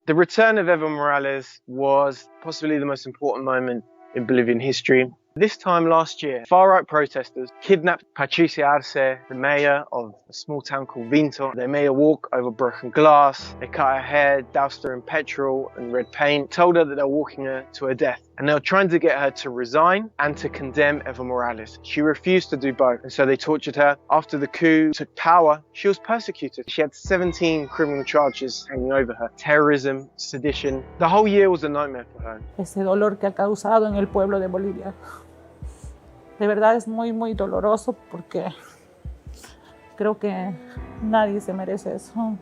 The return of Evo Morales was possibly the most important moment in Bolivian history. This time last year, far-right protesters kidnapped Patricia Arce, the mayor of a small town called Vinto. They made her walk over broken glass, they cut her hair, doused her in petrol and red paint, told her that they were walking her to her death. And they were trying to get her to resign and to condemn Evo Morales. She refused to do both, and so they tortured her. After the coup took power, she was persecuted. She had 17 criminal charges hanging over her. Terrorism, sedition. The whole year was a nightmare for her. Ese dolor que ha causado en el pueblo de Bolivia. De verdad es muy, muy doloroso porque creo que nadie se merece eso.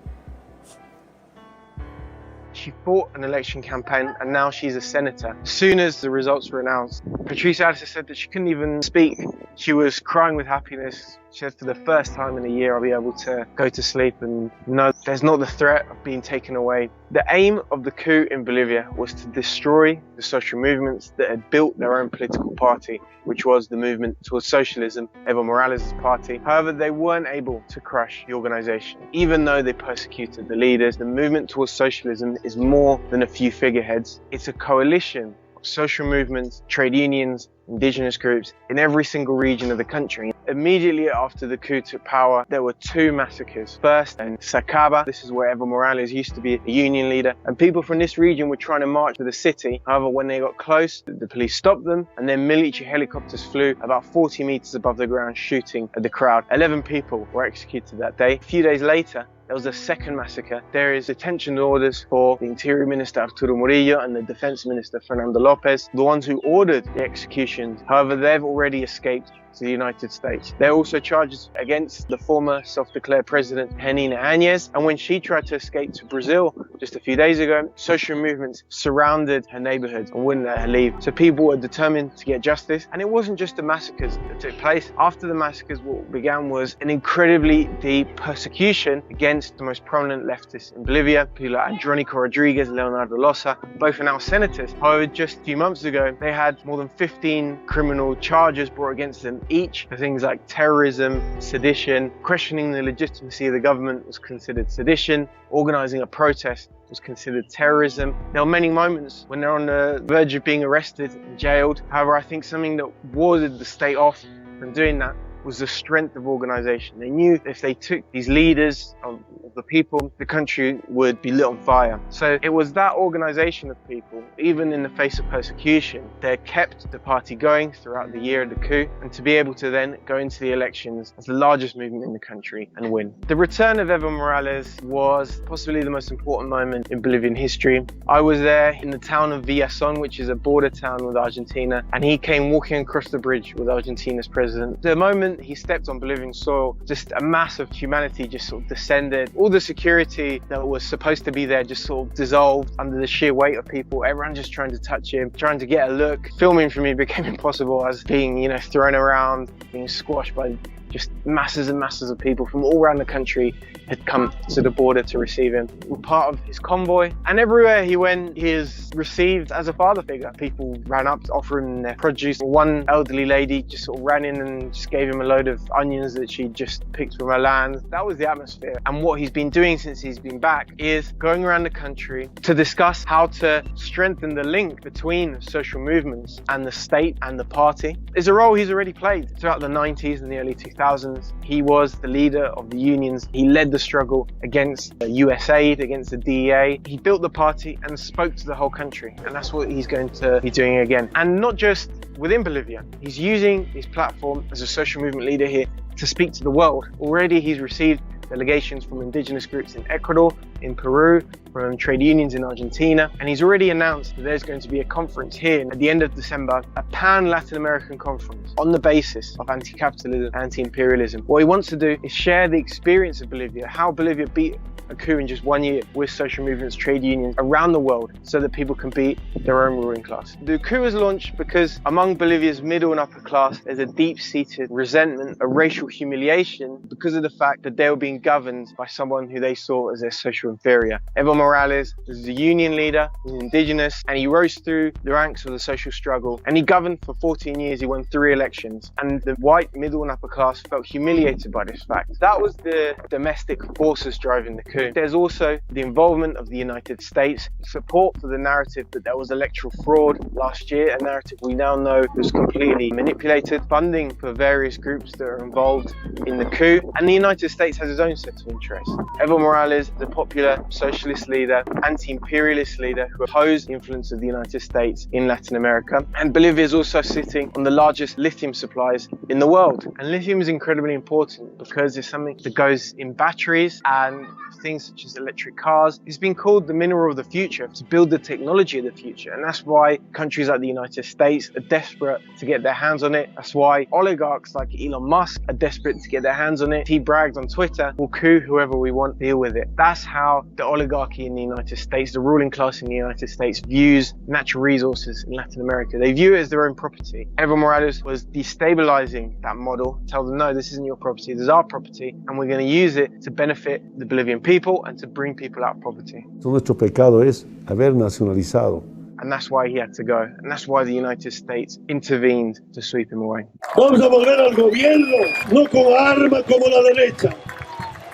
She fought an election campaign and now she's a senator. As soon as the results were announced, Patricia Arce said that she couldn't even speak. She was crying with happiness. She said, for the first time in a year, I'll be able to go to sleep and know there's not the threat of being taken away. The aim of the coup in Bolivia was to destroy the social movements that had built their own political party, which was the movement towards socialism, Evo Morales' party. However, they weren't able to crush the organization. Even though they persecuted the leaders, the movement towards socialism is more than a few figureheads. It's a coalition of social movements, trade unions, indigenous groups in every single region of the country. Immediately after the coup took power, there were two massacres. First in Sacaba, this is where Evo Morales used to be a union leader, and people from this region were trying to march to the city. However, when they got close, the police stopped them, and then military helicopters flew about 40 meters above the ground shooting at the crowd. 11 people were executed that day. A few days later, there was a second massacre. There is detention orders for the Interior Minister Arturo Murillo and the Defense Minister Fernando Lopez, the ones who ordered the executions. However, they've already escaped to the United States. There are also charges against the former self-declared president Janine Áñez, and when she tried to escape to Brazil just a few days ago, social movements surrounded her neighborhood and wouldn't let her leave. So people were determined to get justice, and it wasn't just the massacres that took place. After the massacres, what began was an incredibly deep persecution against the most prominent leftists in Bolivia, people like Andrónico Rodríguez, Leonardo Loza. Both are now senators. However, just a few months ago, they had more than 15 criminal charges brought against them each for things like terrorism, sedition. Questioning the legitimacy of the government was considered sedition. Organizing a protest was considered terrorism. There were many moments when they're on the verge of being arrested and jailed. However, I think something that warded the state off from doing that was the strength of organization. They knew if they took these leaders of the people, the country would be lit on fire. So it was that organization of people, even in the face of persecution, that kept the party going throughout the year of the coup, and to be able to then go into the elections as the largest movement in the country and win. The return of Evo Morales was possibly the most important moment in Bolivian history. I was there in the town of Villazón, which is a border town with Argentina, and he came walking across the bridge with Argentina's president. The moment he stepped on Bolivian soil, just a mass of humanity just sort of descended. All the security that was supposed to be there just sort of dissolved under the sheer weight of people. Everyone just trying to touch him, trying to get a look. Filming for me became impossible as being, thrown around, being squashed by just masses and masses of people from all around the country had come to the border to receive him. We're part of his convoy, and everywhere he went, he is received as a father figure. People ran up to offer him their produce. One elderly lady just sort of ran in and just gave him a load of onions that she just picked from her land. That was the atmosphere. And what he's been doing since he's been back is going around the country to discuss how to strengthen the link between social movements and the state and the party. It's a role he's already played throughout the 90s and the early 2000s. He was the leader of the unions. He led the struggle against USAID, against the DEA. He built the party and spoke to the whole country. And that's what he's going to be doing again. And not just within Bolivia. He's using his platform as a social movement leader here to speak to the world. Already he's received delegations from indigenous groups in Ecuador, in Peru, from trade unions in Argentina, and he's already announced that there's going to be a conference here at the end of December, a pan-Latin American conference on the basis of anti-capitalism, anti-imperialism. What he wants to do is share the experience of Bolivia, how Bolivia beat a coup in just 1 year with social movements, trade unions around the world so that people can beat their own ruling class. The coup was launched because among Bolivia's middle and upper class, there's a deep-seated resentment, a racial humiliation because of the fact that they were being governed by someone who they saw as their social inferior. Evo Morales was a union leader, he was indigenous, and he rose through the ranks of the social struggle, and he governed for 14 years. He won 3 elections, and the white middle and upper class felt humiliated by this fact. That was the domestic forces driving the coup. There's also the involvement of the United States, support for the narrative that there was electoral fraud last year, a narrative we now know was completely manipulated, funding for various groups that are involved in the coup, and the United States has its own set of interests. Evo Morales is a popular socialist leader, anti-imperialist leader who opposed the influence of the United States in Latin America, and Bolivia is also sitting on the largest lithium supplies in the world. And lithium is incredibly important because it's something that goes in batteries and things such as electric cars. It's been called the mineral of the future, to build the technology of the future, and that's why countries like the United States are desperate to get their hands on it. That's why oligarchs like Elon Musk are desperate to get their hands on it. He bragged on Twitter, we'll coup whoever we want, deal with it. That's how the oligarchy in the United States, the ruling class in the United States, views natural resources in Latin America. They view it as their own property. Evo Morales was destabilizing that model, tell them, no, this isn't your property, this is our property, and we're going to use it to benefit the Bolivian people and to bring people out of poverty. Nuestro pecado es haber nacionalizado. And that's why he had to go. And that's why the United States intervened to sweep him away. Vamos a volver al gobierno, no con armas como la derecha,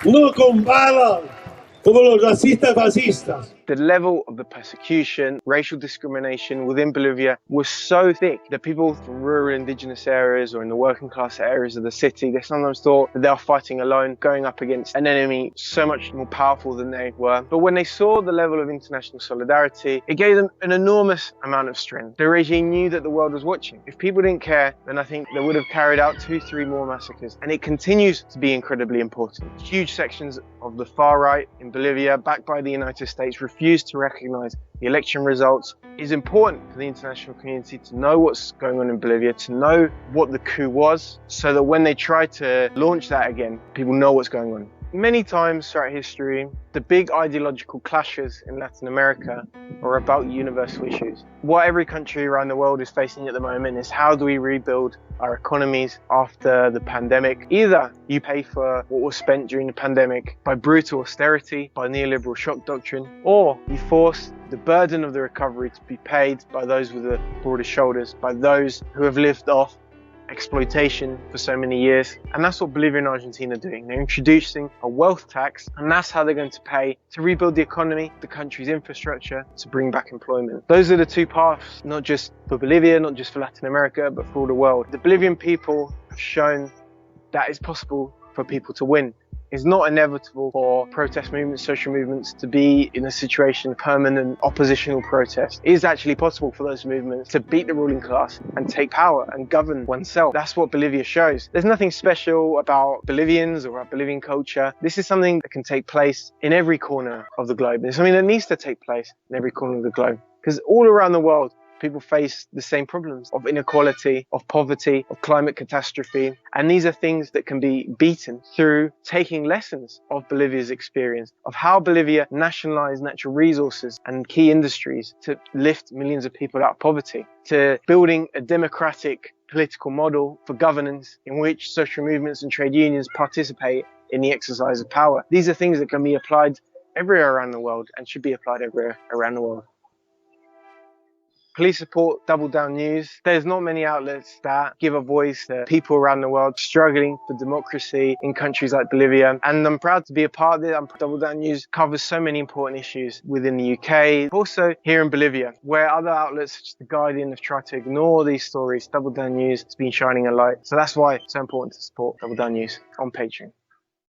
no con balas como los racistas fascistas. The level of the persecution, racial discrimination within Bolivia was so thick that people from rural indigenous areas or in the working class areas of the city, they sometimes thought that they were fighting alone, going up against an enemy so much more powerful than they were. But when they saw the level of international solidarity, it gave them an enormous amount of strength. The regime knew that the world was watching. If people didn't care, then I think they would have carried out 2-3 more massacres. And it continues to be incredibly important. Huge sections of the far right in Bolivia, backed by the United States, refused to recognize the election results. It's important for the international community to know what's going on in Bolivia, to know what the coup was, so that when they try to launch that again, people know what's going on. Many times throughout history, the big ideological clashes in Latin America are about universal issues. What every country around the world is facing at the moment is, how do we rebuild our economies after the pandemic? Either you pay for what was spent during the pandemic by brutal austerity, by neoliberal shock doctrine, or you force the burden of the recovery to be paid by those with the broader shoulders, by those who have lived off exploitation for so many years. And that's what Bolivia and Argentina are doing. They're introducing a wealth tax, and that's how they're going to pay to rebuild the economy, the country's infrastructure, to bring back employment. Those are the two paths, not just for Bolivia, not just for Latin America, but for all the world. The Bolivian people have shown that it's possible for people to win. It's not inevitable for protest movements, social movements, to be in a situation of permanent oppositional protest. It is actually possible for those movements to beat the ruling class and take power and govern oneself. That's what Bolivia shows. There's nothing special about Bolivians or about Bolivian culture. This is something that can take place in every corner of the globe. It's something that needs to take place in every corner of the globe, because all around the world, people face the same problems of inequality, of poverty, of climate catastrophe. And these are things that can be beaten through taking lessons of Bolivia's experience, of how Bolivia nationalized natural resources and key industries to lift millions of people out of poverty, to building a democratic political model for governance in which social movements and trade unions participate in the exercise of power. These are things that can be applied everywhere around the world and should be applied everywhere around the world. Please support Double Down News. There's not many outlets that give a voice to people around the world struggling for democracy in countries like Bolivia. And I'm proud to be a part of it. Double Down News covers so many important issues within the UK, also here in Bolivia, where other outlets such as The Guardian have tried to ignore these stories. Double Down News has been shining a light. So that's why it's so important to support Double Down News on Patreon.